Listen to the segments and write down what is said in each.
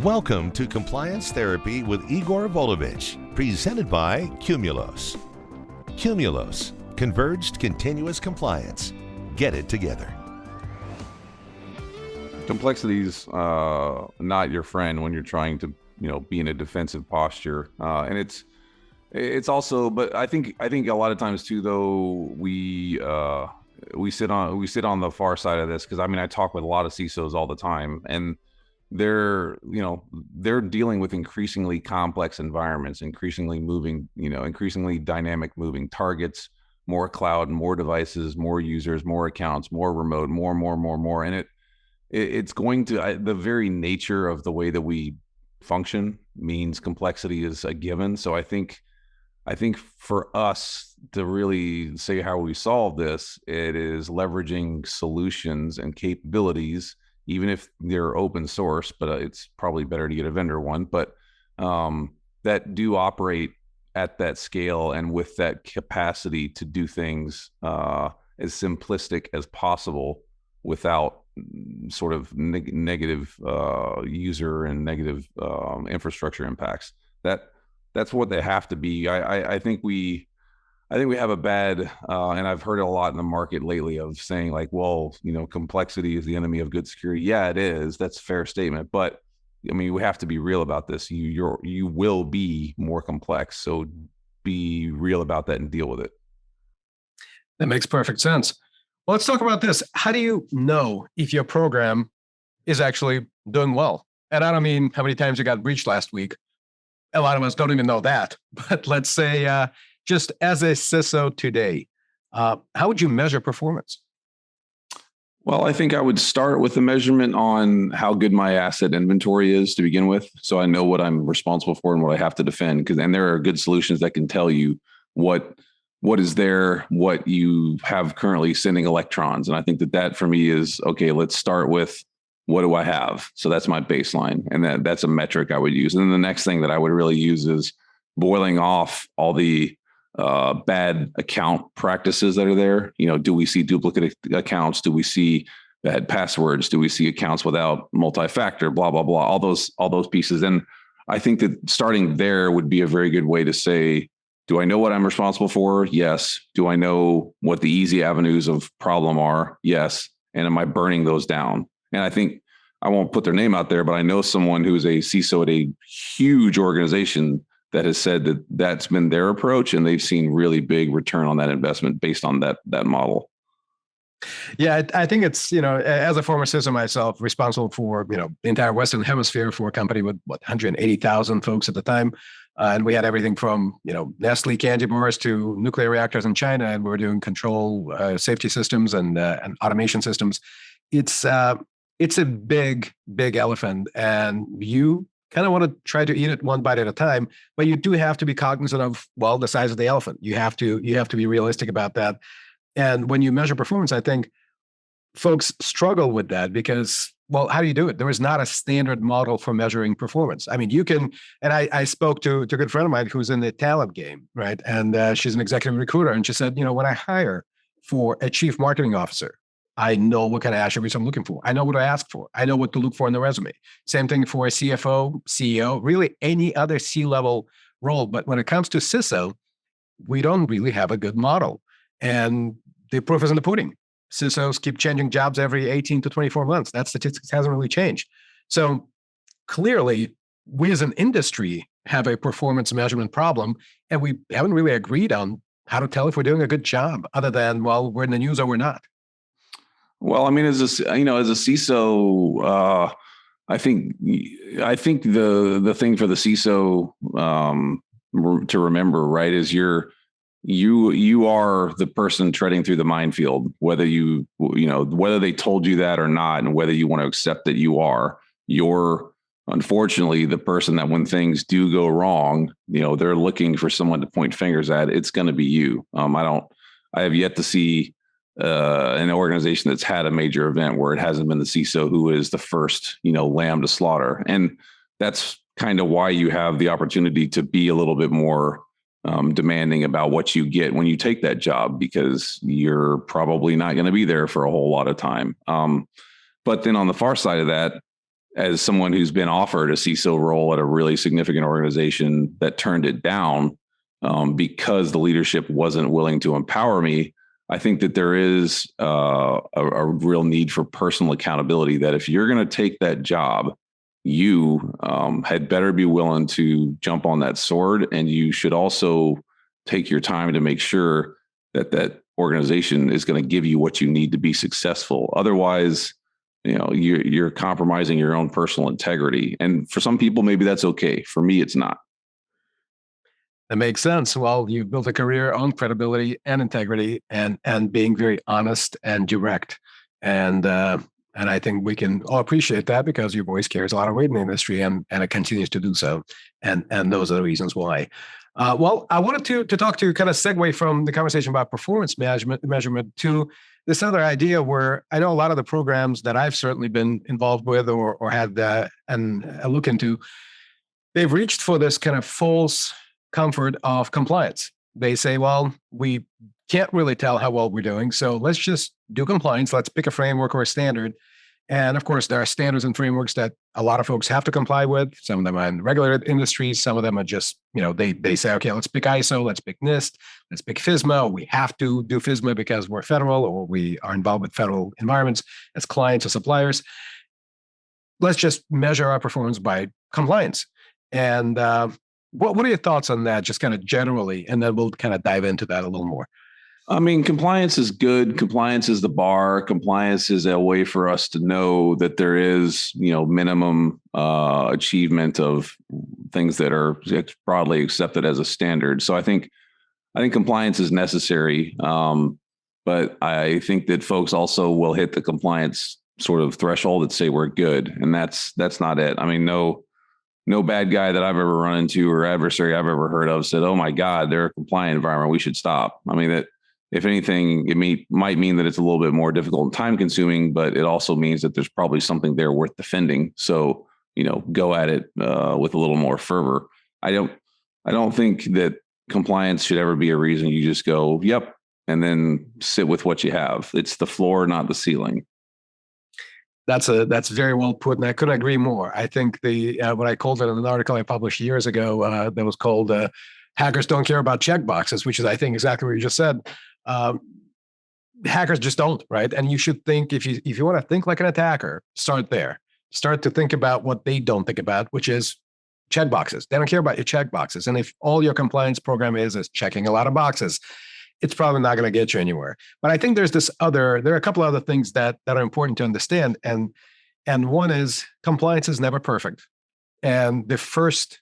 Welcome to Compliance Therapy with Igor Volovich, presented by Qmulos. Qmulos, converged continuous compliance. Get it together. Complexity is not your friend when you're trying to, be in a defensive posture, and it's also. But I think a lot of times too, though, we sit on the far side of this because I talk with a lot of CISOs all the time, and they're dealing with increasingly complex environments, increasingly dynamic moving targets, more cloud, more devices, more users, more accounts, more remote, more, and it's going to the very nature of the way that we function means complexity is a given. So I think for us to really say how we solve this, it is leveraging solutions and capabilities, even if they're open source, but it's probably better to get a vendor one, but that do operate at that scale and with that capacity to do things as simplistic as possible without sort of negative user and negative infrastructure impacts. That's what they have to be. I think we have a bad, and I've heard it a lot in the market lately of saying like, well, complexity is the enemy of good security. Yeah, it is. That's a fair statement. But we have to be real about this. You will be more complex. So be real about that and deal with it. That makes perfect sense. Well, let's talk about this. How do you know if your program is actually doing well? And I don't mean how many times you got breached last week. A lot of us don't even know that. But let's say just as a CISO today, how would you measure performance? Well, I think I would start with a measurement on how good my asset inventory is to begin with. So I know what I'm responsible for and what I have to defend. And there are good solutions that can tell you what is there, what you have currently sending electrons. And I think that for me is, okay, let's start with what do I have? So that's my baseline. And that's a metric I would use. And then the next thing that I would really use is boiling off all the bad account practices that are there. Do we see duplicate accounts? Do we see bad passwords? Do we see accounts without multi-factor, blah, blah, blah, all those pieces. And I think that starting there would be a very good way to say, do I know what I'm responsible for? Yes. Do I know what the easy avenues of problem are? Yes. And am I burning those down? And I think I won't put their name out there, but I know someone who's a CISO at a huge organization that has said that that's been their approach, and they've seen really big return on that investment based on that model. Yeah, I think it's, as a former CISO myself, responsible for, the entire Western Hemisphere for a company with 180,000 folks at the time. And we had everything from, Nestle candy bars to nuclear reactors in China, and we were doing control safety systems and automation systems. It's a big elephant, and you kind of want to try to eat it one bite at a time, but you do have to be cognizant of, the size of the elephant. You have to be realistic about that. And when you measure performance, I think folks struggle with that because, how do you do it? There is not a standard model for measuring performance. You can, and I spoke to a good friend of mine who's in the talent game, right? And she's an executive recruiter. And she said, when I hire for a chief marketing officer, I know what kind of attributes I'm looking for. I know what to ask for. I know what to look for in the resume. Same thing for a CFO, CEO, really any other C-level role. But when it comes to CISO, we don't really have a good model. And the proof is in the pudding. CISOs keep changing jobs every 18 to 24 months. That statistics hasn't really changed. So clearly, we as an industry have a performance measurement problem, and we haven't really agreed on how to tell if we're doing a good job other than, we're in the news or we're not. Well, as a CISO, I think the thing for the CISO to remember, right, is you are the person treading through the minefield, whether whether they told you that or not, and whether you want to accept that you're unfortunately the person that when things do go wrong, they're looking for someone to point fingers at. It's going to be you. I have yet to see an organization that's had a major event where it hasn't been the CISO who is the first, lamb to slaughter. And that's kind of why you have the opportunity to be a little bit more demanding about what you get when you take that job, because you're probably not going to be there for a whole lot of time. But then on the far side of that, as someone who's been offered a CISO role at a really significant organization that turned it down because the leadership wasn't willing to empower me, I think that there is a real need for personal accountability, that if you're going to take that job, you had better be willing to jump on that sword, and you should also take your time to make sure that that organization is going to give you what you need to be successful. Otherwise, you're compromising your own personal integrity. And for some people, maybe that's okay. For me, it's not. That makes sense. Well, you've built a career on credibility and integrity, and being very honest and direct. And I think we can all appreciate that, because your voice carries a lot of weight in the industry, and it continues to do so. And those are the reasons why. Well, I wanted to talk to you, kind of segue from the conversation about performance measurement to this other idea, where I know a lot of the programs that I've certainly been involved with or had a look into, they've reached for this kind of false comfort of compliance. They say, well, we can't really tell how well we're doing, so let's just do compliance. Let's pick a framework or a standard. And of course, there are standards and frameworks that a lot of folks have to comply with. Some of them are in regulated industries. Some of them are just, they say, okay, let's pick ISO, let's pick NIST, let's pick FISMA. We have to do FISMA because we're federal, or we are involved with federal environments as clients or suppliers. Let's just measure our performance by compliance. And what are your thoughts on that, just kind of generally? And then we'll kind of dive into that a little more. I mean, compliance is good. Compliance is the bar. Compliance is a way for us to know that there is, minimum achievement of things that are broadly accepted as a standard. So I think compliance is necessary. But I think that folks also will hit the compliance sort of threshold that say we're good, and that's not it. I mean, no bad guy that I've ever run into or adversary I've ever heard of said, "Oh my God, they're a compliant environment, we should stop." I mean, that if anything, it might mean that it's a little bit more difficult and time consuming, but it also means that there's probably something there worth defending. So, go at it with a little more fervor. I don't think that compliance should ever be a reason you just go, "Yep," and then sit with what you have. It's the floor, not the ceiling. That's very well put, and I couldn't agree more. I think what I called it in an article I published years ago that was called "Hackers Don't Care About Checkboxes," which is, I think, exactly what you just said. Hackers just don't, right? And you should think, if you want to think like an attacker, start there. Start to think about what they don't think about, which is checkboxes. They don't care about your checkboxes. And if all your compliance program is checking a lot of boxes, it's probably not going to get you anywhere. But I think there are a couple other things that are important to understand. And one is, compliance is never perfect. And the first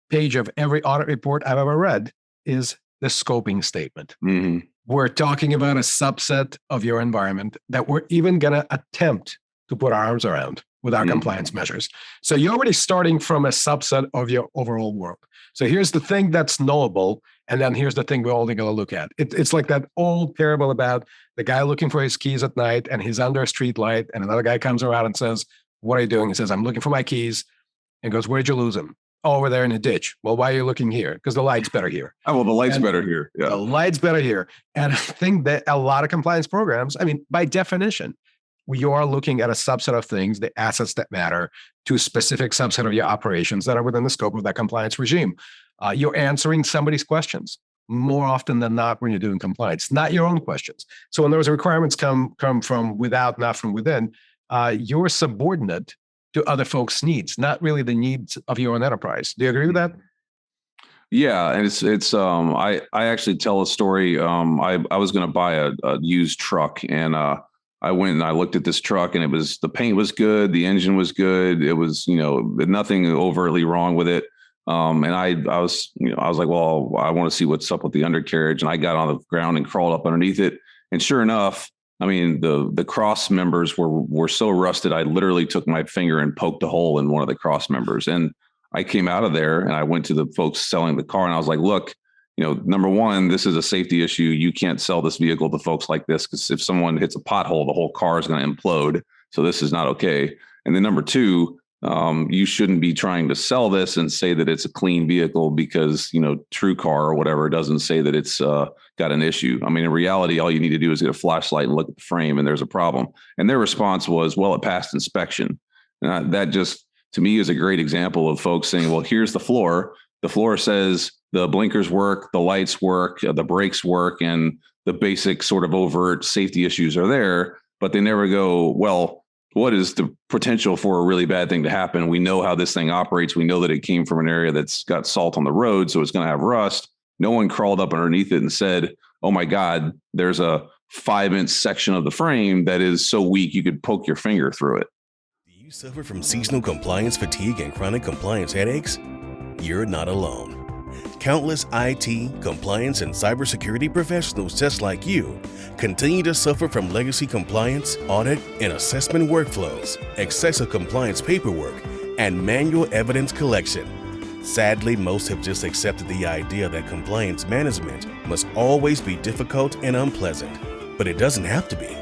page of every audit report I've ever read is the scoping statement. Mm-hmm. We're talking about a subset of your environment that we're even going to attempt to put our arms around with our compliance measures. So you're already starting from a subset of your overall world. So here's the thing that's knowable, and then here's the thing we're only going to look at. It's like that old parable about the guy looking for his keys at night, and he's under a street light, and another guy comes around and says, "What are you doing?" He says, "I'm looking for my keys." And goes, "Where'd you lose them?" "Oh, over there in a ditch." "Well, why are you looking here?" "Because the light's better here." "Oh, well, the light's better here." Yeah. The light's better here. And I think that a lot of compliance programs, I mean, by definition, you are looking at a subset of things, the assets that matter, to a specific subset of your operations that are within the scope of that compliance regime. You're answering somebody's questions more often than not when you're doing compliance, not your own questions. So when those requirements come from without, not from within, you're subordinate to other folks' needs, not really the needs of your own enterprise. Do you agree with that? Yeah, and it's I actually tell a story. I was going to buy a used truck, and I went and I looked at this truck, and the paint was good, the engine was good, it was nothing overtly wrong with it. And I was like, well, I want to see what's up with the undercarriage, and I got on the ground and crawled up underneath it, and sure enough, I mean, the cross members were so rusted, I literally took my finger and poked a hole in one of the cross members. And I came out of there and I went to the folks selling the car, and I was like, "Look, number one, this is a safety issue. You can't sell this vehicle to folks like this, because if someone hits a pothole, the whole car is going to implode. So this is not okay. And then number two, you shouldn't be trying to sell this and say that it's a clean vehicle because, TrueCar or whatever doesn't say that it's got an issue. I mean, in reality, all you need to do is get a flashlight and look at the frame, and there's a problem." And their response was, "Well, it passed inspection." That just, to me, is a great example of folks saying, well, here's the floor. The floor says the blinkers work, the lights work, the brakes work, and the basic sort of overt safety issues are there. But they never go, well, what is the potential for a really bad thing to happen? We know how this thing operates. We know that it came from an area that's got salt on the road, so it's going to have rust. No one crawled up underneath it and said, oh my God, there's a 5-inch section of the frame that is so weak you could poke your finger through it. Do you suffer from seasonal compliance fatigue and chronic compliance headaches? You're not alone. Countless IT, compliance, and cybersecurity professionals just like you continue to suffer from legacy compliance, audit, and assessment workflows, excessive compliance paperwork, and manual evidence collection. Sadly, most have just accepted the idea that compliance management must always be difficult and unpleasant, but it doesn't have to be.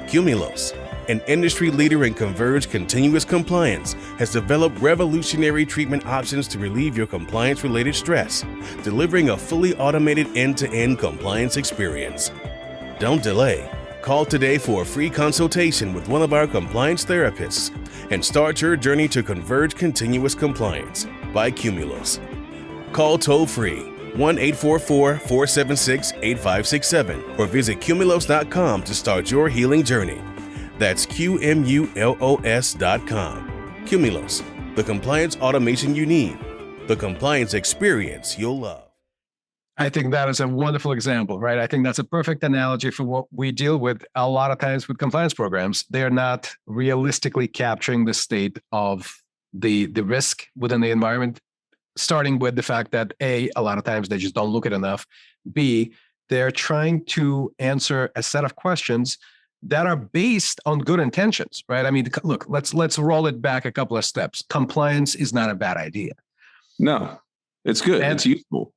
Qmulos, an industry leader in converged continuous compliance, has developed revolutionary treatment options to relieve your compliance-related stress, delivering a fully automated end-to-end compliance experience. Don't delay. Call today for a free consultation with one of our compliance therapists and start your journey to converged continuous compliance by Qmulos. Call toll-free 1-844-476-8567 or visit Qmulos.com to start your healing journey. That's Qmulos.com. Qmulos, the compliance automation you need, the compliance experience you'll love. I think that is a wonderful example, right? I think that's a perfect analogy for what we deal with a lot of times with compliance programs. They're not realistically capturing the state of the risk within the environment, starting with the fact that A, a lot of times they just don't look at enough. B, they're trying to answer a set of questions that are based on good intentions, right? I mean, look, let's roll it back a couple of steps. Compliance is not a bad idea. No, it's good. It's useful.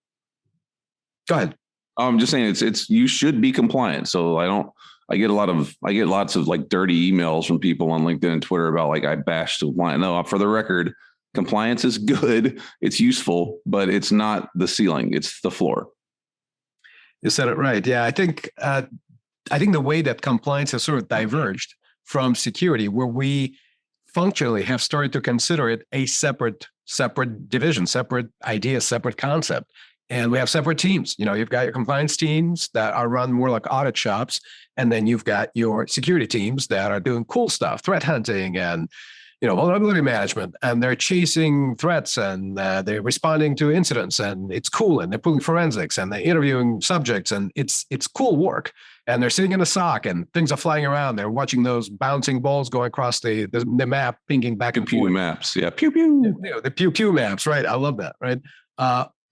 Go ahead. I'm just saying it's you should be compliant. So I get lots of like dirty emails from people on LinkedIn and Twitter about like I bashed compliance. No, for the record, compliance is good. It's useful, but it's not the ceiling. It's the floor. You said it right. Yeah, I think the way that compliance has sort of diverged from security, where we functionally have started to consider it a separate division, separate idea, separate concept. And we have separate teams. You know, you've got your compliance teams that are run more like audit shops. And then you've got your security teams that are doing cool stuff, threat hunting and, vulnerability management. And they're chasing threats and they're responding to incidents, and it's cool. And they're pulling forensics and they're interviewing subjects, and it's cool work. And they're sitting in a SOC and things are flying around. They're watching those bouncing balls going across the map, pinging back and forth. Pew maps. Yeah. Pew, pew. The pew maps. Right. I love that. Right.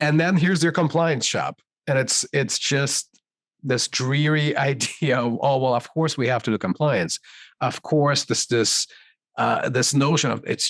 And then here's their compliance shop. And it's just this dreary idea of, oh, well, of course we have to do compliance. Of course, this notion of it's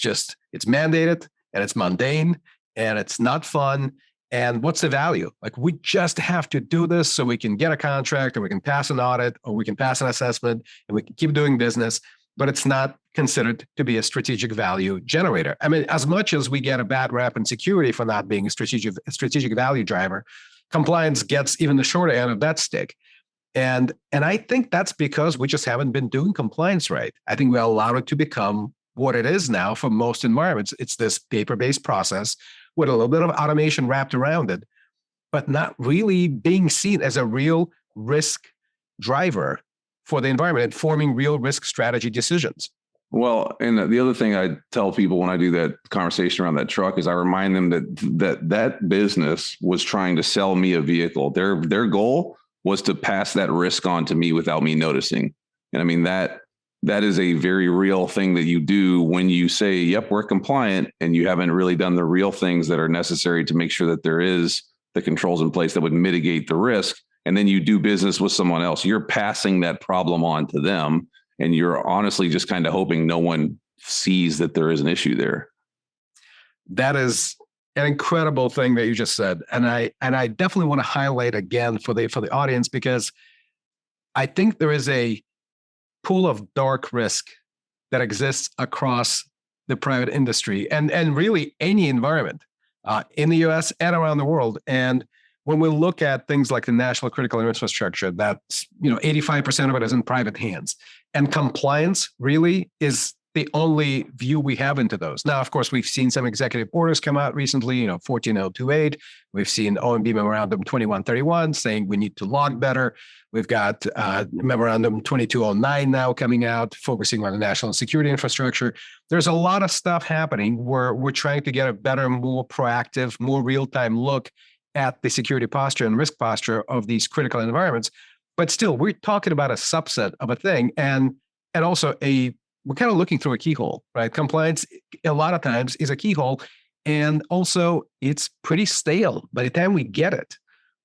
mandated and it's mundane and it's not fun. And what's the value? Like, we just have to do this so we can get a contract, or we can pass an audit, or we can pass an assessment, and we can keep doing business. But it's not considered to be a strategic value generator. I mean, as much as we get a bad rap in security for not being a strategic value driver, compliance gets even the shorter end of that stick. And I think that's because we just haven't been doing compliance right. I think we allowed it to become what it is now for most environments. It's this paper-based process with a little bit of automation wrapped around it, but not really being seen as a real risk driver for the environment and forming real risk strategy decisions. Well, and the other thing I tell people when I do that conversation around that truck is I remind them that business was trying to sell me a vehicle. Their goal was to pass that risk on to me without me noticing. And I mean, that is a very real thing that you do when you say, yep, we're compliant, and you haven't really done the real things that are necessary to make sure that there is the controls in place that would mitigate the risk. And then you do business with someone else. You're passing that problem on to them, and you're honestly just kind of hoping no one sees that there is an issue there. That is an incredible thing that you just said. And I definitely want to highlight again for the audience, because I think there is a pool of dark risk that exists across the private industry and really any environment in the US and around the world. And when we look at things like the national critical infrastructure, that's 85% of it is in private hands, and compliance really is the only view we have into those. Now, of course, we've seen some executive orders come out recently, 14028. We've seen OMB Memorandum 2131 saying we need to log better. We've got Memorandum 2209 now coming out, focusing on the national security infrastructure. There's a lot of stuff happening where we're trying to get a better, more proactive, more real-time look at the security posture and risk posture of these critical environments. But still, we're talking about a subset of a thing, and also we're kind of looking through a keyhole, right? Compliance, a lot of times, is a keyhole, and also it's pretty stale. By the time we get it,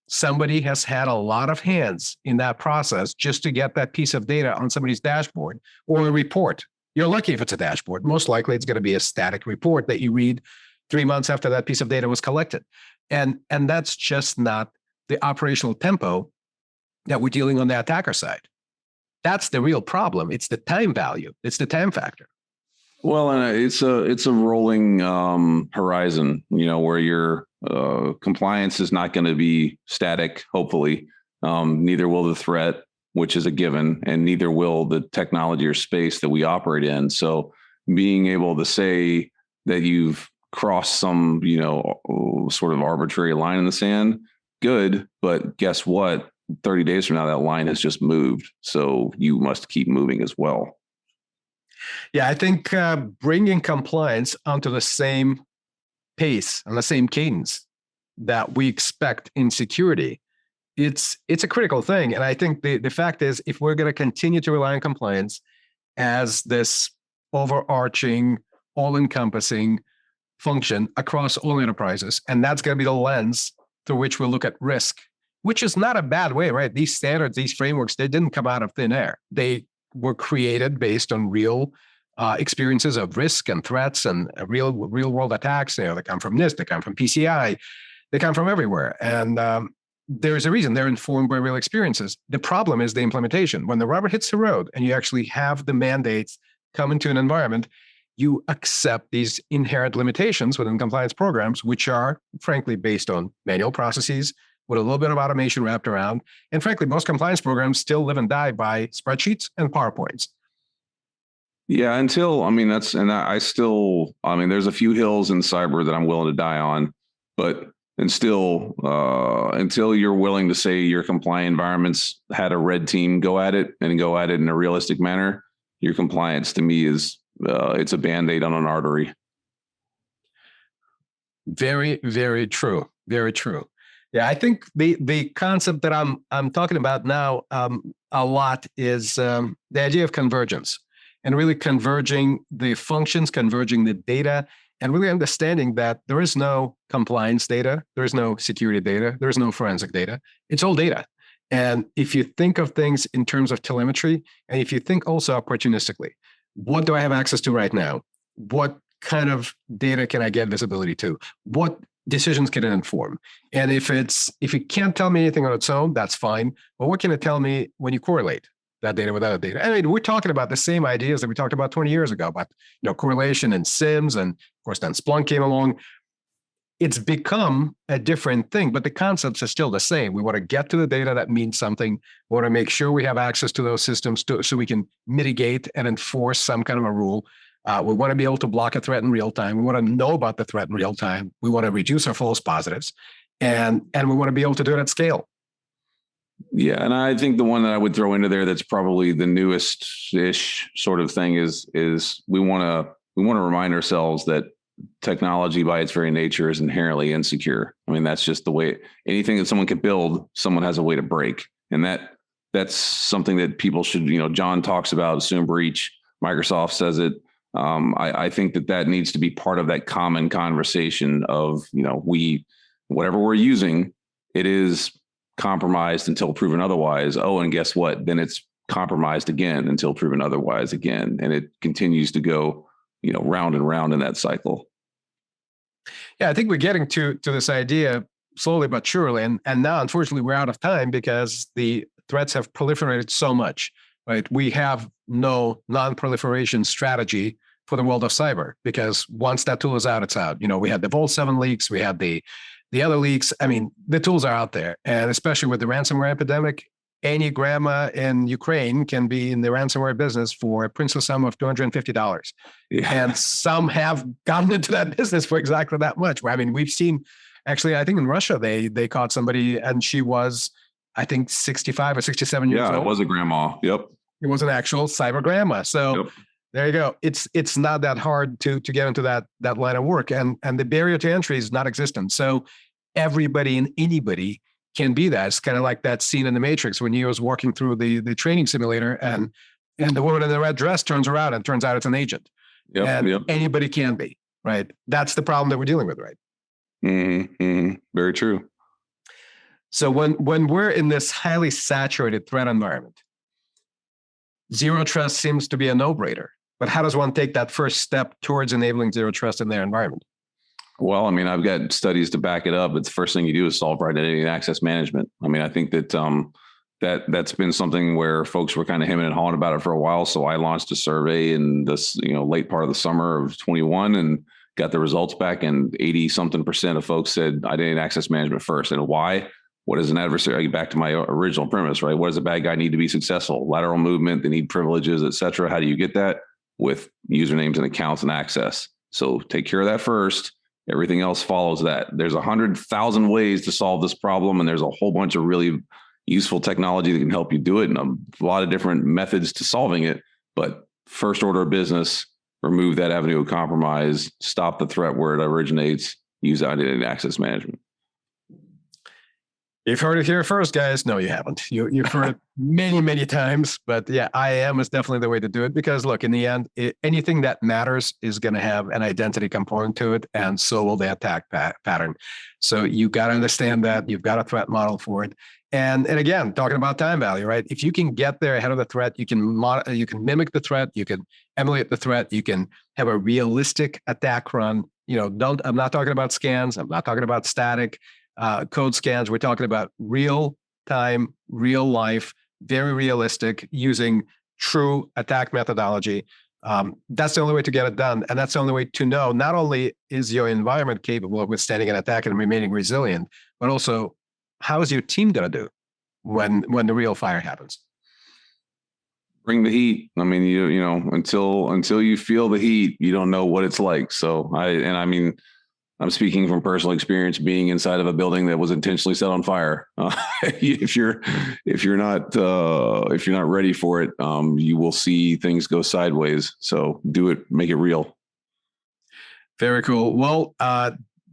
somebody has had a lot of hands in that process just to get that piece of data on somebody's dashboard or a report. You're lucky if it's a dashboard. Most likely, it's going to be a static report that you read 3 months after that piece of data was collected. And that's just not the operational tempo that we're dealing on the attacker side. That's the real problem. It's the time value. It's the time factor. Well, and it's a rolling horizon, where your compliance is not going to be static. Hopefully, neither will the threat, which is a given, and neither will the technology or space that we operate in. So, being able to say that you've crossed some, sort of arbitrary line in the sand, good. But guess what? 30 days from now, that line has just moved. So you must keep moving as well. Yeah, I think bringing compliance onto the same pace and the same cadence that we expect in security, it's a critical thing. And I think the fact is, if we're going to continue to rely on compliance as this overarching, all-encompassing function across all enterprises, and that's going to be the lens through which we'll look at risk, which is not a bad way, right? These standards, these frameworks, they didn't come out of thin air. They were created based on real experiences of risk and threats and real world attacks. They come from NIST, they come from PCI, they come from everywhere. And there's a reason they're informed by real experiences. The problem is the implementation. When the rubber hits the road and you actually have the mandates come into an environment, you accept these inherent limitations within compliance programs, which are frankly based on manual processes, with a little bit of automation wrapped around. And frankly, most compliance programs still live and die by spreadsheets and PowerPoints. Yeah, there's a few hills in cyber that I'm willing to die on, until you're willing to say your compliant environments had a red team go at it in a realistic manner, your compliance to me is, it's a Band-Aid on an artery. Very, very true. Very true. Yeah, I think the concept that I'm talking about now a lot is the idea of convergence, and really converging the functions, converging the data, and really understanding that there is no compliance data, there is no security data, there is no forensic data. It's all data. And if you think of things in terms of telemetry, and if you think also opportunistically, what do I have access to right now? What kind of data can I get visibility to? What decisions can it inform? And if it can't tell me anything on its own, that's fine. But what can it tell me when you correlate that data with other data? I mean, we're talking about the same ideas that we talked about 20 years ago, about correlation and SIMs, and of course then Splunk came along. It's become a different thing, but the concepts are still the same. We want to get to the data that means something. We want to make sure we have access to those systems so we can mitigate and enforce some kind of a rule. We want to be able to block a threat in real time. We want to know about the threat in real time. We want to reduce our false positives, and we want to be able to do it at scale. Yeah, and I think the one that I would throw into there that's probably the newest-ish sort of thing is we want to remind ourselves that technology by its very nature is inherently insecure. I mean, that's just the way anything that someone can build, someone has a way to break. And that's something that people should, John talks about assume breach. Microsoft says it. I think that needs to be part of that common conversation of, whatever we're using, it is compromised until proven otherwise. Oh, and guess what? Then it's compromised again until proven otherwise again. And it continues to go, round and round in that cycle. Yeah, I think we're getting to this idea slowly but surely. And now, unfortunately, we're out of time because the threats have proliferated so much, right? We have no non-proliferation strategy for the world of cyber, because once that tool is out, it's out. We had the Vault 7 leaks, we had the other leaks. I mean, the tools are out there. And especially with the ransomware epidemic, any grandma in Ukraine can be in the ransomware business for a princely sum of $250. Yeah. And some have gotten into that business for exactly that much. I mean, we've seen, actually, I think in Russia, they caught somebody and she was, I think, 65 or 67 years old. Yeah, it was a grandma. Yep. It was an actual cyber grandma. So Yep. there you go. It's not that hard to get into that line of work. And the barrier to entry is not existent. So everybody and anybody can be that. It's kind of like that scene in The Matrix when Neo's walking through the training simulator and the woman in the red dress turns around and turns out it's an agent. Yep. And Yep. anybody can be, right? That's the problem that we're dealing with, right? Mm-hmm. Mm-hmm. Very true. So when we're in this highly saturated threat environment, zero trust seems to be a no-brainer. But how does one take that first step towards enabling zero trust in their environment? Well, I mean, I've got studies to back it up. It's the first thing you do is solve for identity and access management. I mean, I think that that's been something where folks were kind of hemming and hawing about it for a while. So I launched a survey in this, late part of the summer of 21 and got the results back, and 80-something% of folks said identity and access management first. And why? What is an adversary? Back to my original premise, right? What does a bad guy need to be successful? Lateral movement, they need privileges, et cetera. How do you get that? With usernames and accounts and access. So take care of that first. Everything else follows that. There's 100,000 ways to solve this problem, and there's a whole bunch of really useful technology that can help you do it, and a lot of different methods to solving it. But first order of business, remove that avenue of compromise, stop the threat where it originates, use identity and access management. You've heard it here first, guys. No, you haven't. You've heard it many, many times. But yeah, IAM is definitely the way to do it because, look, in the end, anything that matters is going to have an identity component to it, and so will the attack pattern. So you got to understand that. You've got a threat model for it. And again, talking about time value, right? If you can get there ahead of the threat, you can mimic the threat, you can emulate the threat, you can have a realistic attack run. I'm not talking about scans. I'm not talking about static code scans. We're talking about real time, real life, very realistic, using true attack methodology. That's the only way to get it done. And that's the only way to know not only is your environment capable of withstanding an attack and remaining resilient, but also how is your team going to do when the real fire happens? Bring the heat. I mean, until you feel the heat, you don't know what it's like. So I'm speaking from personal experience, being inside of a building that was intentionally set on fire. If you're not ready for it, you will see things go sideways. So do it, make it real. Very cool. Well,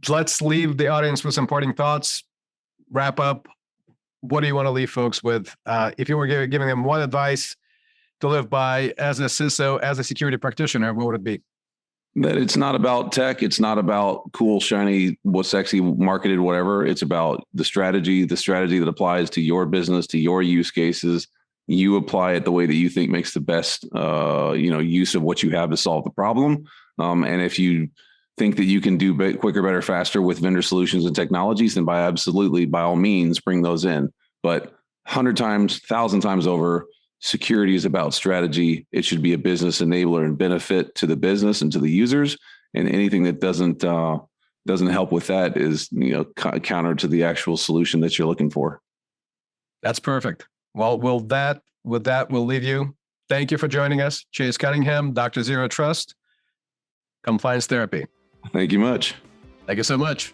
let's leave the audience with some parting thoughts. Wrap up. What do you want to leave folks with? If you were giving them one advice to live by as a CISO, as a security practitioner, what would it be? That it's not about tech. It's not about cool, shiny, what's sexy, marketed, whatever. It's about the strategy that applies to your business, to your use cases. You apply it the way that you think makes the best, use of what you have to solve the problem. And if you think that you can do quicker, better, faster with vendor solutions and technologies, then by all means, bring those in. But 100 times, 1,000 times over, security is about strategy. It should be a business enabler and benefit to the business and to the users. And anything that doesn't help with that is counter to the actual solution that you're looking for. That's perfect. Well, with that, we'll leave you. Thank you for joining us, Chase Cunningham, Dr. Zero Trust, Compliance Therapy. Thank you much. Thank you so much.